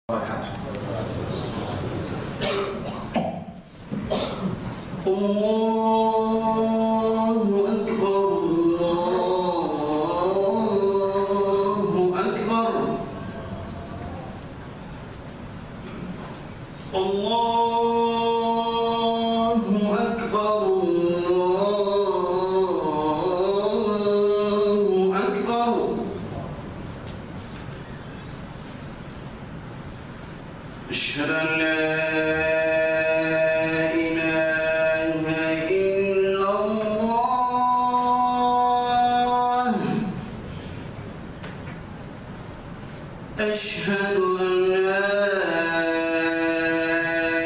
الله أكبر الله أكبر الله أكبر الله أكبر أشهد أن لا أشهد أن لا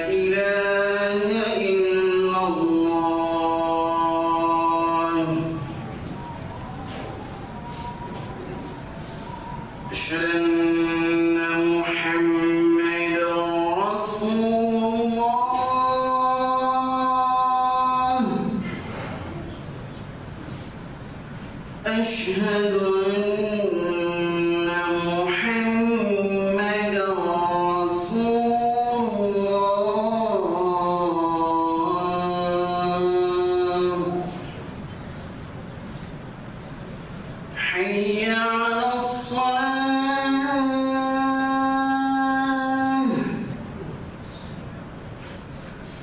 إله إلا الله أشهد أن محمدا رسول الله أشهد حي على الصلاة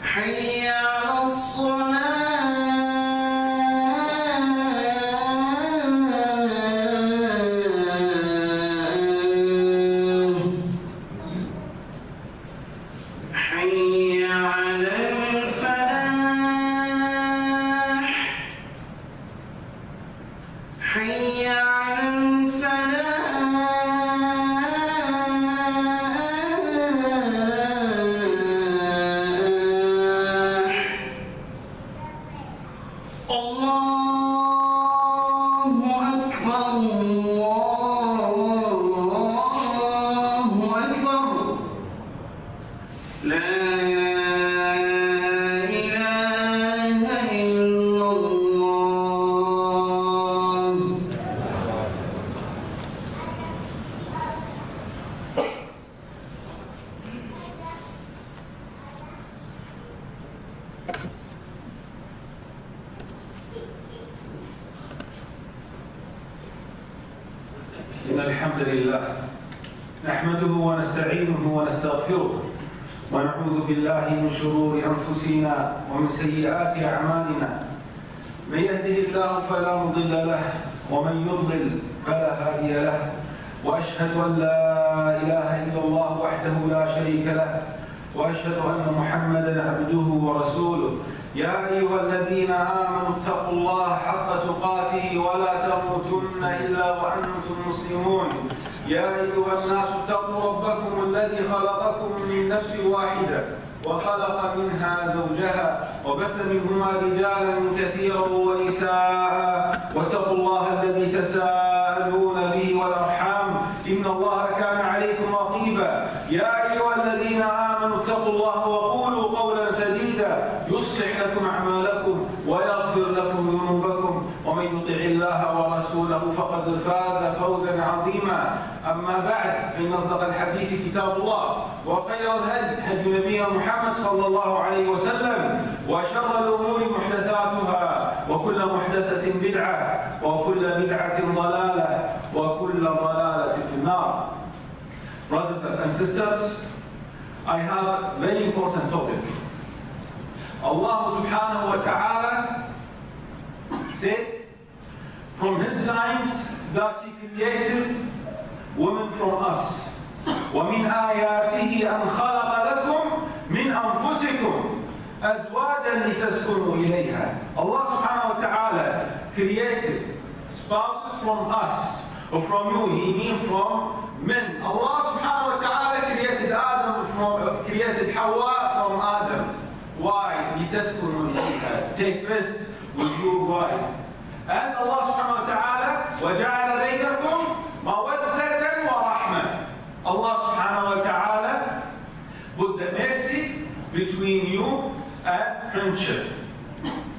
حي على الصلاة حي على الفلاح حي على الفلاح الله أكبر الله أكبر لا إله إلا الله إن الحمد لله نحمده ونستعينه ونستغفره ونعوذ بالله من شرور أنفسنا ومن سيئات أعمالنا من يهده الله فلا مضل له ومن يضلل فلا هادي له وأشهد أن لا إله إلا الله وحده لا شريك له وأشهد أن محمدا عبده ورسوله يا أيها الذين آمنوا اتقوا الله حق تقاته ولا تموتن إلا وأنتم مسلمون يا أيها الناس اتقوا ربكم الذي خلقكم من نفس واحدة وخلق منها زوجها وبث منهما رجالا كثيرا ونساء واتقوا الله الذي تساءلون به والأرحام إن الله كان عليكم رقيبا يا أيها الذين آمنوا اتقوا الله وقولوا قولا سديدا يصلح لكم أعمالكم ويغفر لكم ذنوبكم ومن يطع الله ورسوله فقد فاز فوزا عظيما أما بعد فإن أصدق الحديث كتاب الله وخير الهدي هدي نبينا محمد صلى الله عليه وسلم وشر الأمور محدثاتها وكل محدثة بدعة وكل بدعة ضلالة وكل ضلالة في النار. Brothers and sisters, I have a very important topic. Allah subhanahu wa ta'ala said from his signs that he created women from us. وَمِنْ آيَاتِهِ أَنْ خَلَقَ لَكُمْ مِنْ أَنفُسِكُمْ أَزْوَاجًا لِتَسْكُنُوا إِلَيْهَا. Allah subhanahu wa ta'ala created spouses from us, or from you, he means from men. Allah subhanahu wa ta'ala created Hawa from Adam. Why? لِتَسْكُنُوا إِلَيْهَا. Take rest with your wife. And Allah subhanahu wa ta'ala وَجَعَلَ بَيْنَكُمْ مَوَدَّةً وَرَحْمَةً. Allah subhanahu wa ta'ala put the mercy between you and friendship.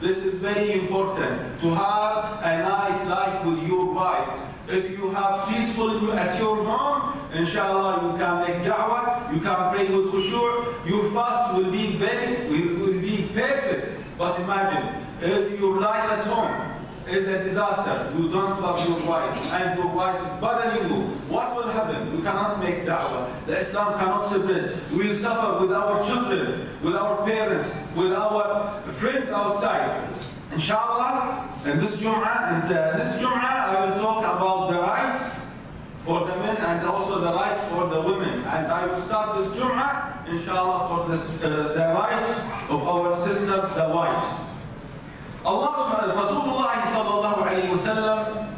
This is very important, to have a nice life with your wife. If you have peaceful at your home, inshallah, you can make da'wah, you can pray with khushu', your fast will be perfect. But imagine, if your life at home is a disaster, you don't love your wife, and your wife is bothering you, what will happen? You cannot make da'wah. The Islam cannot spread. We will suffer with our children, with our parents, with our friends outside. Inshallah, in this Juma, I will talk about the rights for the men and also the rights for the women. And I will start this Juma, inshallah, for this, the rights of our sisters, the wives. Rasulullah sallallahu alayhi wa sallam,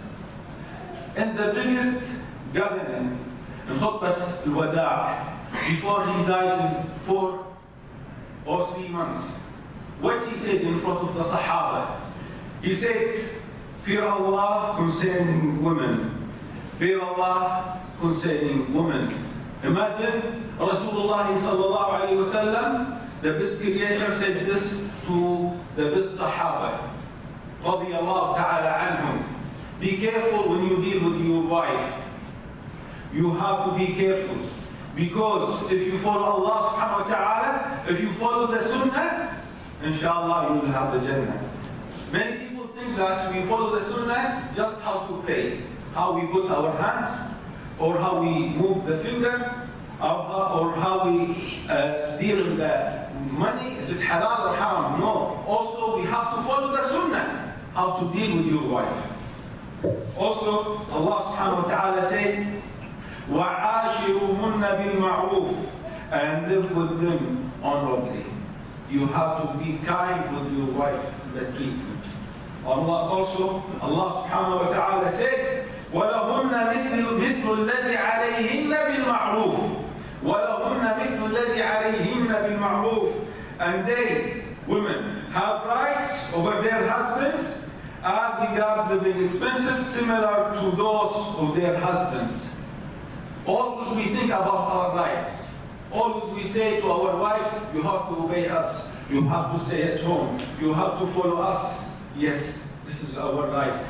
in the biggest gathering, in Khutbat al-Wada', before he died in 4 or 3 months, what he said in front of the Sahaba, he said, fear Allah concerning women. Fear Allah concerning women. Imagine Rasulullah sallallahu alayhi wa sallam, the best creator, said this to the best Sahaba, radiyallahu ta'ala anhum. Be careful when you deal with your wife. You have to be careful. Because if you follow Allah subhanahu wa ta'ala, if you follow the sunnah, inshallah you will have the Jannah. Many people think that we follow the sunnah just how to pray, how we put our hands, or how we move the finger, or how we deal with the money. Is it halal or haram? No. Also, we have to follow the sunnah, how to deal with your wife. Also, Allah subhanahu wa ta'ala said, وَعَاشِرُهُنَّ بِالْمَعْرُوفِ, and live with them honorably. You have to be kind with your wife, the treatment. Allah subhanahu wa ta'ala said, وَلَهُنَّ مِثْلُ الَّذِي عَلَيْهِنَّ بِالْمَعْرُوفِ وَلَهُنَّ مِثْلُ الَّذِي عَلَيْهِنَّ بِالْمَعْرُوفِ, and they, women, have rights over their husbands as regards living expenses similar to those of their husbands. Always we think about our rights. Always we say to our wives, you have to obey us, you have to stay at home, you have to follow us. Yes, this is our right.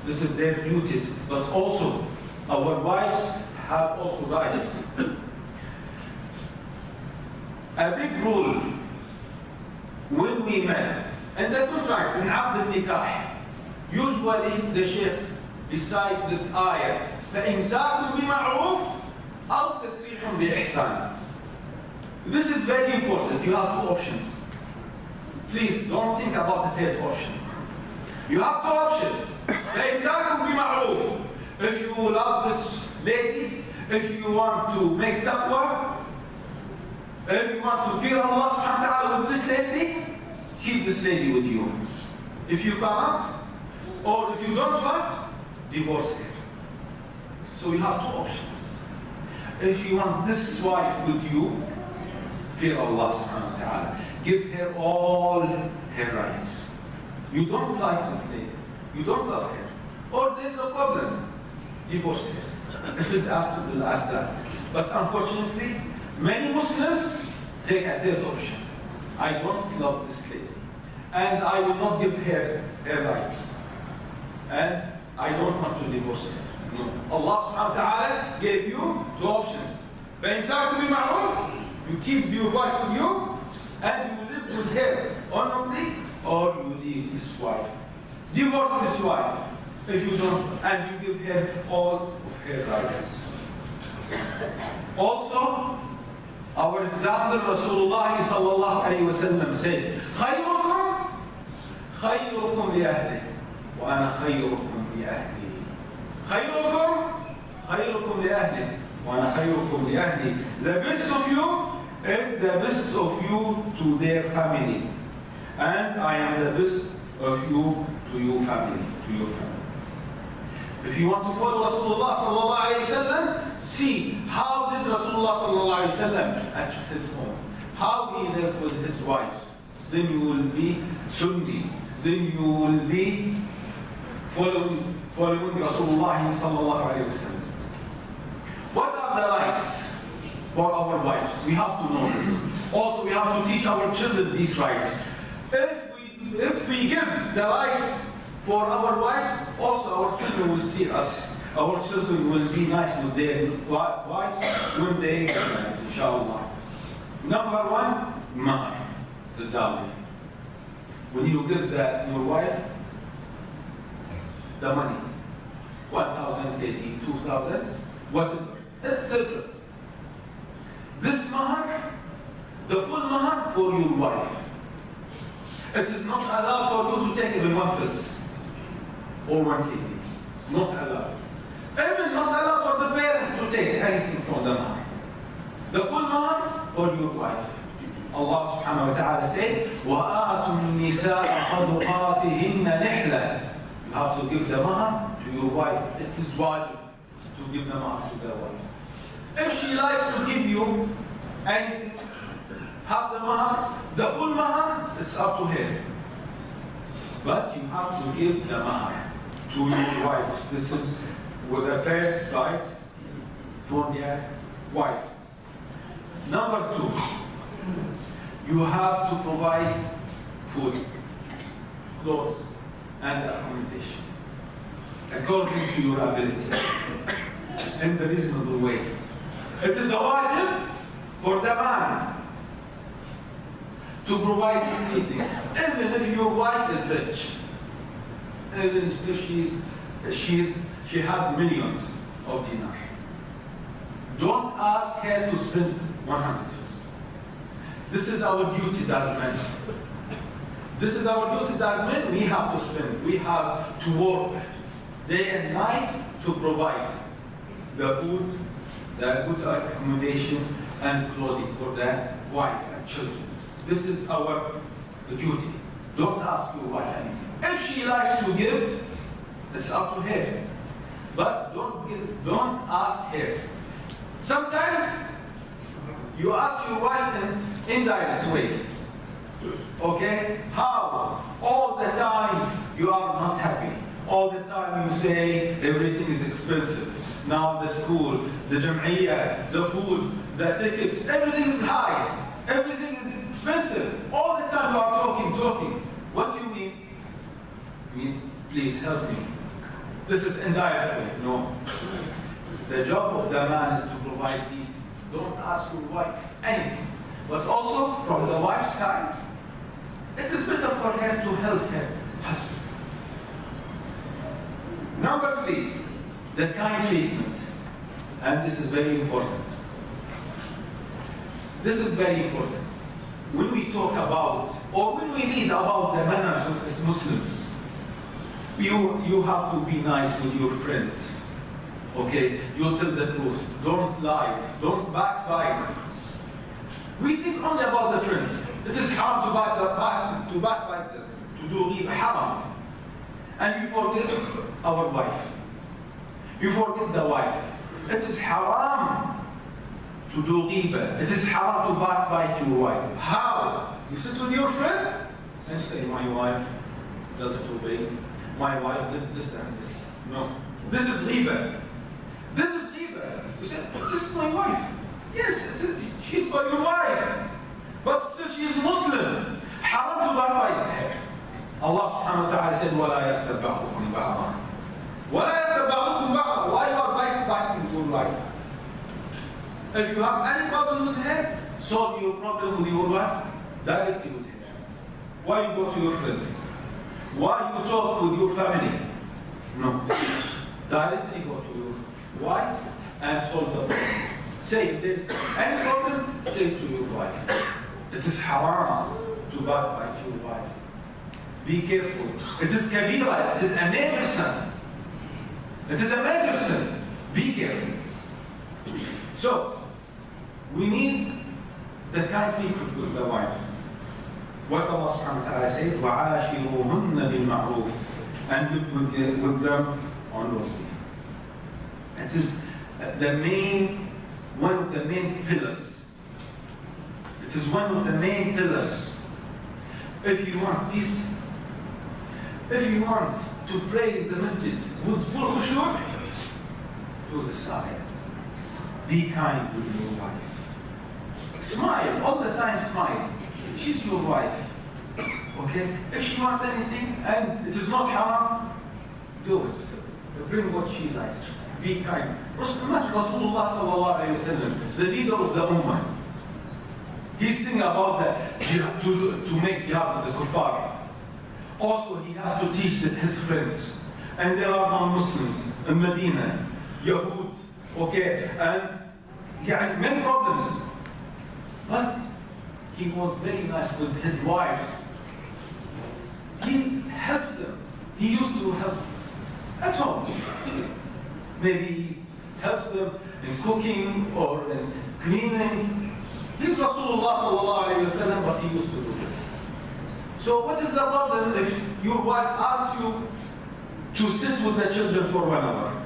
This is their duties. But also, our wives have also rights. A big rule, when we met, in the contract, in Aqd al-Nikah, usually the Sheikh recites this ayah, فَإِمْسَاكٌ بِمَعْرُوفٍ أَوْ تَسْرِيحٌ بِإِحْسَانٍ. This is very important. You have 2 options. Please don't think about the 3rd option. You have 2 options. فَإِمْسَاكٌ بِمَعْرُوفٍ. If you love this lady, if you want to make taqwa, if you want to fear Allah subhanahu wa ta'ala with this lady, keep this lady with you. If you cannot, or if you don't want, divorce her. So you have 2 options. If you want this wife with you, fear Allah subhanahu wa ta'ala. Give her all her rights. You don't like this lady, you don't love her, or there is a problem, divorce her. It is as simple as that. But unfortunately, many Muslims take a 3rd option. I don't love this lady, and I will not give her her rights, and I don't want to divorce her. No. Allah subhanahu wa ta'ala gave you 2 options. فَإِمْسَاكٌ بِمَعْرُوفٍ, you keep your wife with you, and you live with her honorably, or you leave this wife. Divorce this wife if you don't, and you give her all of her rights. Also, our example, Rasulullah sallallahu alayhi wa sallam said, خَيْرُكُمْ خَيْرُكُمْ لِأَهْلِهِ وَأَنَا خَيْرُكُمْ لِأَهْلِي. خَيْرُكُمْ خَيْرُكُمْ لِأَهْلِهِ وَأَنَا خَيْرُكُمْ لِأَهْلِي. The best of you is the best of you to their family, and I am the best of you to your family, If you want to follow Rasulullah sallallahu alayhi wa sallam, see how did Rasulullah sallallahu alayhi wa sallam at his home, how he lived with his wives. Then you will be Sunni. Then you will be following Rasulullah sallallahu alayhi wa sallam. What are the rights for our wives? We have to know this. Also, we have to teach our children these rights. If we give the rights for our wives, also our children will see us Our children will be nice with their wives when they get married, inshallah. Number one, mahar, the dowry. When you give your wife the money, 1,000 KD, 2,000, whatever, it's different. This mahar, the full mahar for your wife. It is not allowed for you to take even 1 fils or 1 KD. Not allowed. Even not allowed for the parents to take anything from the mahar. The full mahar for your wife. Allah subhanahu wa ta'ala said, وَآتُوا النِّسَاءَ صَدُقَاتِهِنَّ نِحْلًا. You have to give the mahar to your wife. It is wajib to give the mahar to the wife. If she likes to give you anything, half the mahar, the full mahar, it's up to her. But you have to give the mahar to your wife. This is with the first right for your wife. Number two, you have to provide food, clothes, and accommodation according to your ability in the reasonable way. It is a wajib for the man to provide these three things, even if your wife is rich, even if she has millions of dinars. Don't ask her to spend 100 years. This is our duties as men. This is our duties as men. We have to spend. We have to work day and night to provide the food, the good accommodation, and clothing for the wife and children. This is our duty. Don't ask your wife anything. If she likes to give, it's up to her. But don't ask her. Sometimes you ask your wife in indirect way. Okay? How? All the time you are not happy. All the time you say everything is expensive. Now the school, the jam'iyah, the food, the tickets, everything is high. Everything is expensive. All the time you are talking. What do you mean? You mean, please help me. This is indirect way. No. The job of the man is to provide these things. Don't ask your wife anything. But also, from the wife's side, it is better for her to help her husband. Number three, the kind treatment. And this is very important. This is very important. When we talk about, or when we read about the manners of Muslims, you have to be nice with your friends. Okay? You tell the truth. Don't lie. Don't backbite. We think only about the friends. It is haram to backbite them, to do ghibah, haram. And you forget our wife. You forget the wife. It is haram to do ghibah. It is haram to backbite your wife. How? You sit with your friend and say, my wife doesn't obey. My wife did this and this. No. This is ghibah. This is ghibah. You say, this is my wife. Yes, she's your wife. But still she is Muslim. Haram to backbite her. Allah subhanahu wa ta'ala said, وَلَا يَغْتَبْ بَعْضُكُمْ بَعْضًا. وَلَا يَغْتَبْ بَعْضُكُمْ بَعْضًا. Why you are backbiting your wife? If you have any problem with her, solve your problem with your wife directly with her. Why you go to your friend? Why you talk with your family? No. Directly go to your wife and solve the problem. Say if there's any problem, say to your wife. It is haram to backbite your wife. Be careful. It is kabira. It is a major sin. It is a major sin. Be careful. So, we need the kind people with the wife. What Allah subhanahu wa ta'ala said, وَعَاشِرُوهُنَّ بِالْمَعْرُوفِ, and live with them honorably. It is one of the main pillars. It is one of the main pillars. If you want peace, if you want to pray in the masjid with full khushu', do the salah. Be kind with your wife. Smile, all the time smile. She's your wife. Okay? If she wants anything and it is not haram, do it. Bring what she likes. be kind. Imagine Rasulullah sallallahu alayhi wa sallam, the leader of the Ummah. He's thinking about to make jihad with the kuffar. Also, he has to teach his friends. And there are non-Muslims in Medina, Yahud, okay, and many problems. But he was very nice with his wives. He helps them. He used to help them at home. Maybe he helps them in cooking or in cleaning. He's Rasulullah sallallahu alayhi wa sallam, but he used to do this. So what is the problem if your wife asks you to sit with the children for 1 hour?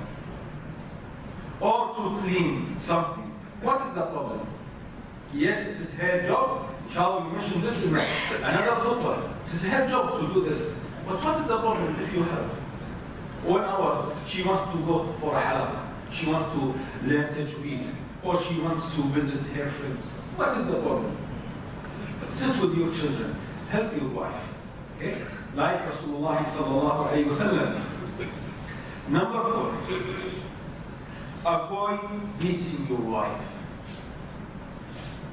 Or to clean something? What is the problem? Yes, it is her job. Shall we mention this in another khutbah? It is her job to do this. But what is the problem if you help? 1 hour, she wants to go for a halaqah. She wants to learn tajweed. Or she wants to visit her friends. What is the problem? Sit with your children. Help your wife. Okay? Like Rasulullah sallallahu alayhi wa sallam. Number 4. Avoid beating your wife.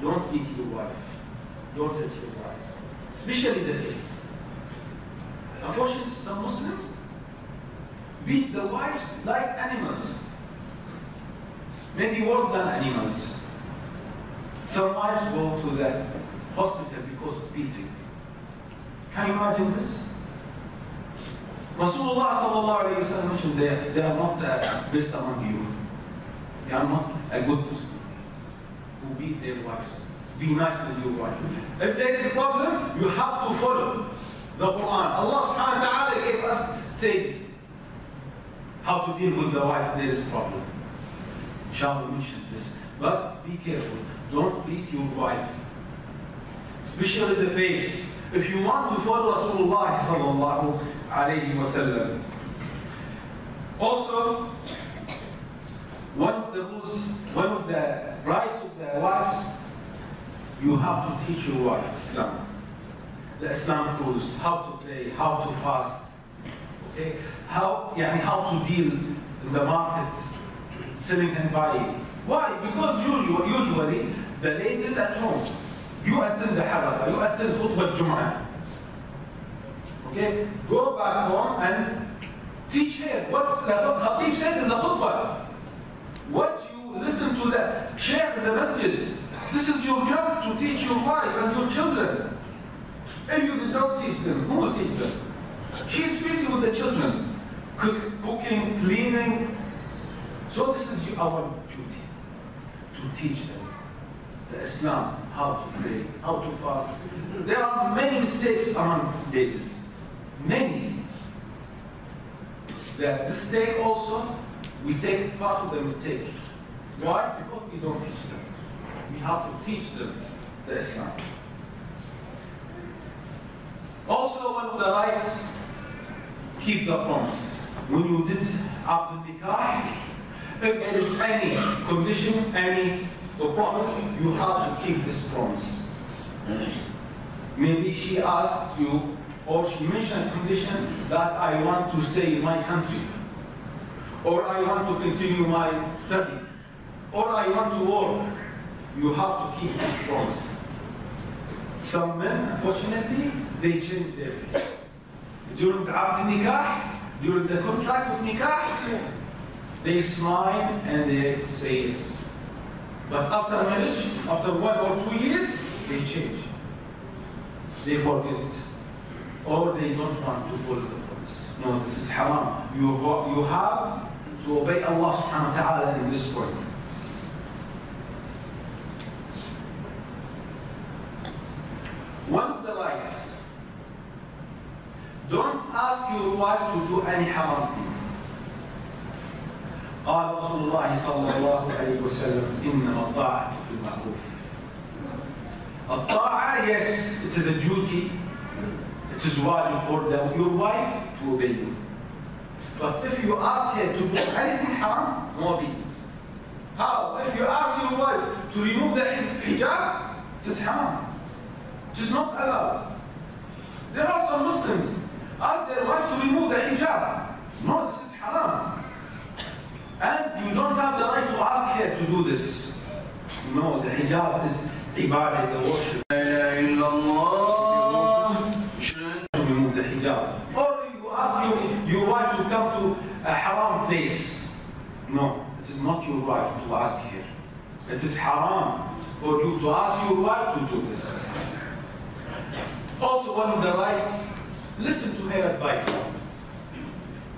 Don't beat your wife. Don't hit your wife. Especially the face. Unfortunately, some Muslims beat the wives like animals. Maybe worse than animals. Some wives go to the hospital because of beating. Can you imagine this? Rasulullah sallallahu alayhi wa sallam mentioned they are not best among you. They are not a good Muslim who beat their wives. Be nice with your wife. If there is a problem, you have to follow the Quran. Allah subhanahu wa ta'ala gave us stages how to deal with the wife if there is a problem. Shall we mention this? But be careful. Don't beat your wife. Especially the face. If you want to follow Rasulullah sallallahu alayhi wa sallam. Also, one of the rules, one of the rights of the wives, you have to teach your wife Islam. The Islamic rules, how to pray, how to fast, okay? How to deal in the market, selling and buying. Why? Because usually the ladies at home, you attend the halaqah, you attend Kuthba Juma. Okay? Go back home and teach her what the Khatib said in the khutbah. What you listen to the Sheikh in the masjid. This is your job to teach your wife and your children. If you don't teach them, who will teach them? She's busy with the children, cooking, cleaning. So this is our duty, to teach them the Islam, how to pray, how to fast. There are many mistakes among ladies. Many. The mistake also, we take part of the mistake. Why? Because we don't teach them. We have to teach them the Islam. Also, one of the rights, keep the promise. When you did Abdul Nikah, if there is any condition, any promise, you have to keep this promise. Maybe she asked you, or she mentioned a condition that I want to stay in my country, or I want to continue my study, or I want to work. You have to keep this promise. Some men, unfortunately, they change their faith. During the Abd Nikah, during the contract of Nikah, they smile and they say yes. But after marriage, after 1 or 2 years, they change. They forget it. Or they don't want to follow the promise. No, this is haram. You have to obey Allah subhanahu wa ta'ala in this point. One of the rights, don't ask your wife to do any haram thing. قال رسول الله صلى الله عليه وسلم إنما الطاعة في المعروف. الطاعة, yes, it is a duty. It is wajib for your wife to obey you. But if you ask her to do anything haram, no obedience. How? If you ask your wife to remove the hijab, it is haram. It is not allowed. There are some Muslims ask their wife to remove the hijab. No, this is haram. And you don't have the right to ask her to do this. No, the hijab is ibadah, is a worship. Remove the hijab. Or you ask your wife to come to a haram place. No, it is not your right to ask her. It is haram for you to ask your wife to do this. Also, one of the rights, listen to her advice.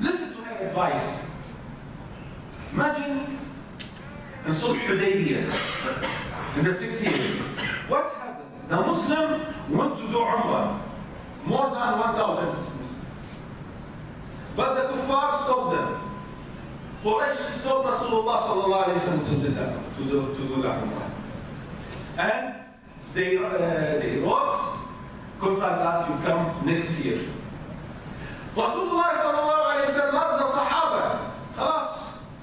Listen to her advice. Imagine in Sulh Hudaybiyah, in the 6th year, what happened? The Muslim went to do Umrah, more than 1,000 Muslims. But the kuffar stopped them. Quraysh stopped Rasulullah sallallahu alayhi wa sallam to do the Umrah. And they wrote, contract that you come next year. Rasulullah sallallahu alayhi wa sallam asked the Sahaba, خلاص,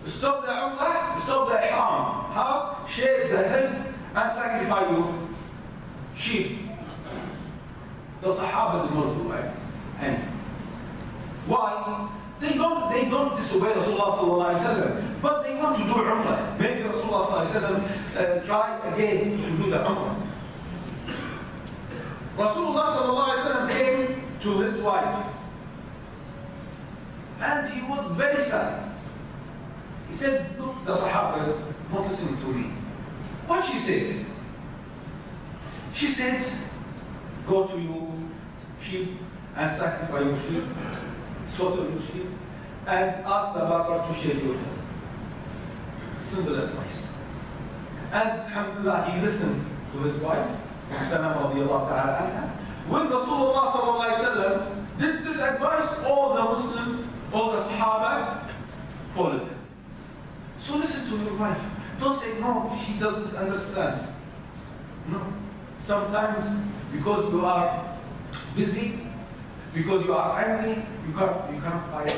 stop the Umrah, stop the Ihram. How? Shave the head and sacrifice your sheep. The Sahaba did not do that. And why? They don't disobey Rasulullah sallallahu alayhi wa sallam, but they want to do Umrah. Maybe Rasulullah sallallahu alayhi wa sallam try again to do the Umrah. Rasulullah sallallahu alayhi wa sallam came to his wife, and he was very sad. He said, look, the Sahaba not listening to me. What she said? She said, go to your sheep and sacrifice your sheep, slaughter your sheep, and ask the barber to shave your head. Simple advice. And alhamdulillah, he listened to his wife, when Rasulullah sallallahu alayhi wa sallam did this advice, all the Muslims, all the Sahaba followed him. So listen to your wife. Don't say, no, she doesn't understand. No. Sometimes, because you are busy, because you are angry, you can't find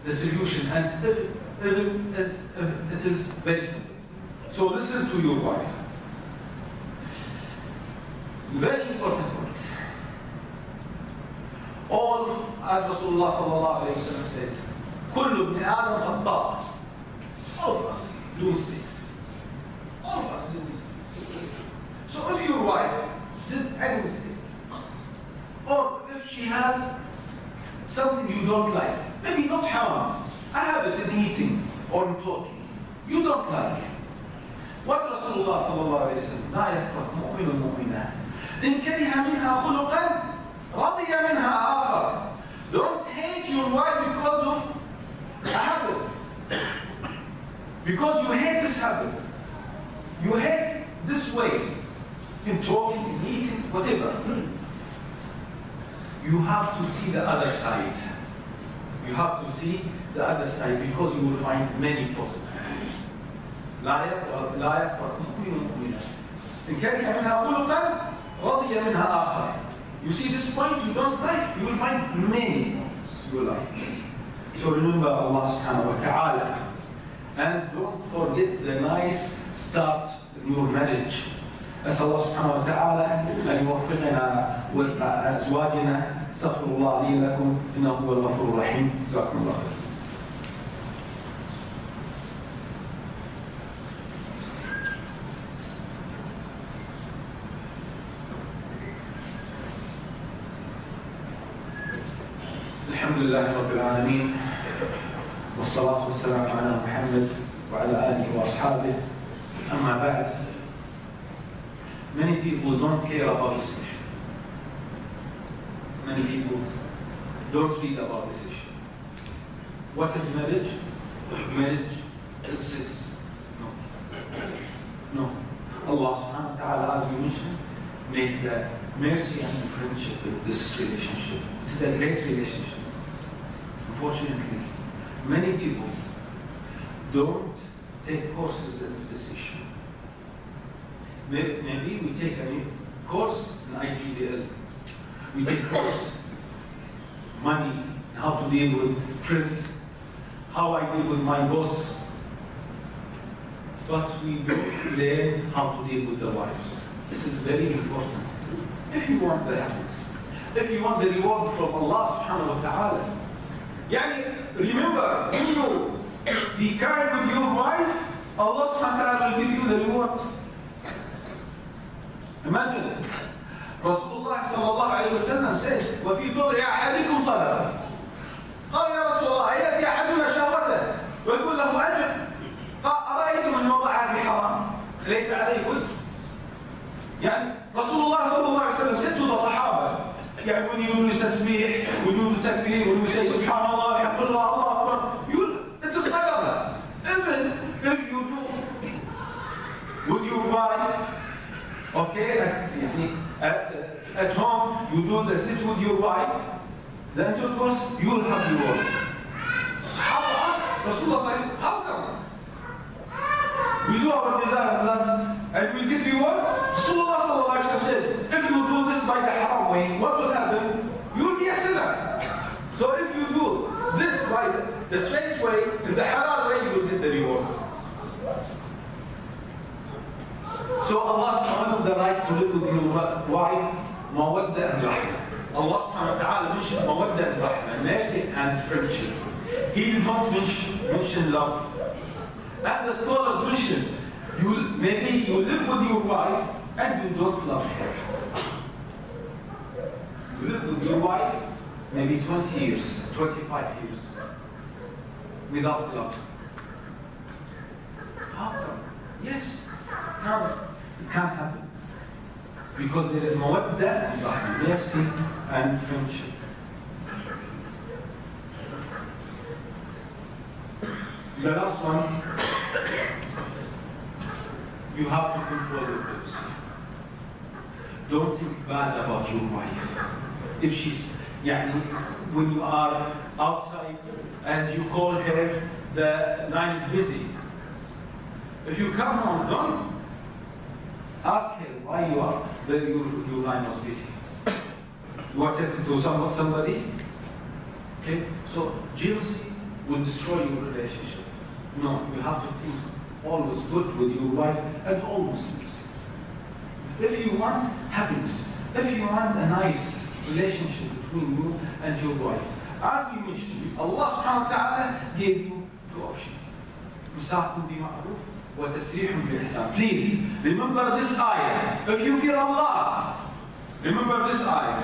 the solution. And it is very simple. So listen to your wife. Very important point. All, as Rasulullah sallallahu alayhi wa sallam said, كل ابن آدم خطاء. All of us do mistakes. All of us do mistakes. So if your wife did any mistake, or if she has something you don't like, maybe not haram, a habit in eating or in talking, you don't like, what Rasulullah sallallahu alayhi wa sallam, لا يفرق مؤمن مؤمنات إن كره منها خلقا رضي منها آخر. Don't hate your wife because of a habit. Because you hate this habit. You hate this way in talking, in eating, whatever. You have to see the other side. You have to see the other side because you will find many positives. لا يفرق مؤمن مؤمنات إن كره منها خلقا رضي منها آخر. You see this point you don't like, you will find many points you like. So remember Allah subhanahu wa ta'ala. And don't forget the nice start in your marriage. أسأل الله سبحانه وتعالى أن يوفقنا وأزواجنا. استغفر الله لي لكم إنه هو الغفور الرحيم. جزاكم الله خير. الحمد لله رب العالمين والصلاة والسلام على محمد وعلى آله وأصحابه. أما بعد, many people don't care about this issue. Many people don't read about this issue. What is marriage? Marriage is sex. No. Allah subhanahu wa ta'ala, as we mentioned, made the mercy and friendship with this relationship. It is a great relationship. Unfortunately, many people don't take courses in this issue. Maybe we take a course in ICDL. We take course, money, how to deal with friends, how I deal with my boss. But we don't learn how to deal with the wives. This is very important. If you want the happiness, if you want the reward from Allah subhanahu wa ta'ala. Yani, remember, Be kind with your wife, Allah subhanahu wa ta'ala will give you the reward. Imagine, Rasulullah sallallahu alayhi wa sallam said, وَفِي بِضْعِ أَحَدِكُمْ صَدَقَةٌ. قال يا رسول الله أيأتي أحدنا شهوته ويكون له أجر؟ قال أرأيتم أن وضعها بحرام ليس عليه وزر. يعني رسول الله صلى الله عليه وسلم said to the Sahaba, يعني when you do tasbih, when you do takbir, when you say subhanallah, alhamdulillah, Allah Akbar, it's a sadaqah. Even if you do with your wife, okay, at home you do the sit with your wife, then of course you will have the reward. Sahaba asked Rasulullah said, how come? We do our desire and lust and we'll give you what? Rasulullah sallallahu alayhi wa sallam said, if you do this by the haram way, what will happen? You will be a sinner. So if you do this by the straight way, in the halal way, you will get the reward. So Allah subhanahu wa ta'ala the right to live with your wife, mawadda and rahmah. Allah subhanahu wa ta'ala mentioned mawadda and rahmah, mercy and friendship. He did not mention love. And the scholars mentioned, maybe you live with your wife and you don't love her. You live with your wife maybe 20 years, 25 years, without love. How come? Yes, it can't happen. Because there is mawadda and rahmah, mercy and friendship. The last one, you have to control your lips. Don't think bad about your wife. If she's, when you are outside and you call her, the line is busy. If you come home, don't ask her why your line was busy. You are talking to somebody? Okay, so jealousy will destroy your relationship. No, you have to think always good with your wife and all Muslims. If you want happiness, if you want a nice relationship between you and your wife, as we mentioned, Allah subhanahu wa ta'ala gave you two options. Misaqun bi ma'ruf wa tasrihun bi ihsan. Please remember this ayah. If you fear Allah, remember this ayah.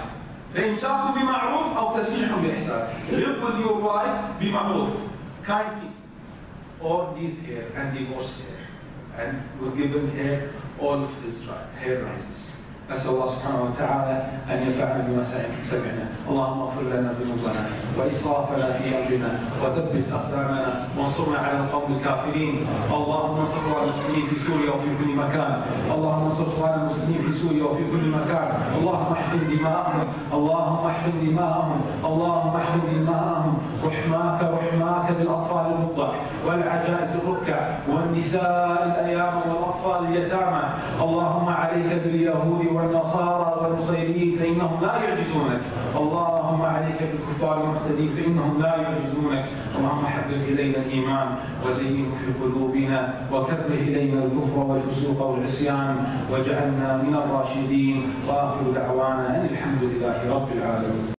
فإمساك بمعروف أو تسريح بإحسان. Live with your wife بمعروف, kind people, or leave her and divorce her, and we've given her all of her rights. أسأل الله سبحانه وتعالى أن ينفعنا بما سمعنا. اللهم اغفر لنا ذنوبنا وإسرافنا في أمرنا وثبت أقدامنا وانصرنا على القوم الكافرين. اللهم انصر إخوان المسلمين في سوريا وفي كل مكان. اللهم انصر إخوان المسلمين في سوريا وفي كل مكان. اللهم احقن دماءهم. اللهم احقن دماءهم. اللهم احقن دماءهم. رحماك بالأطفال الرضع والعجائز الركع والنساء الأيام والأطفال اليتامى. اللهم عليك باليهود والنصارى والنصيريين فإنهم لا يعجزونك. اللهم عليك بالكفار المعتدين فإنهم لا يعجزونك. اللهم حبب إلينا الإيمان وزينه في قلوبنا وكره إلينا الكفر والفسوق والعصيان واجعلنا من الراشدين. وآخر دعوانا أن الحمد لله رب العالمين.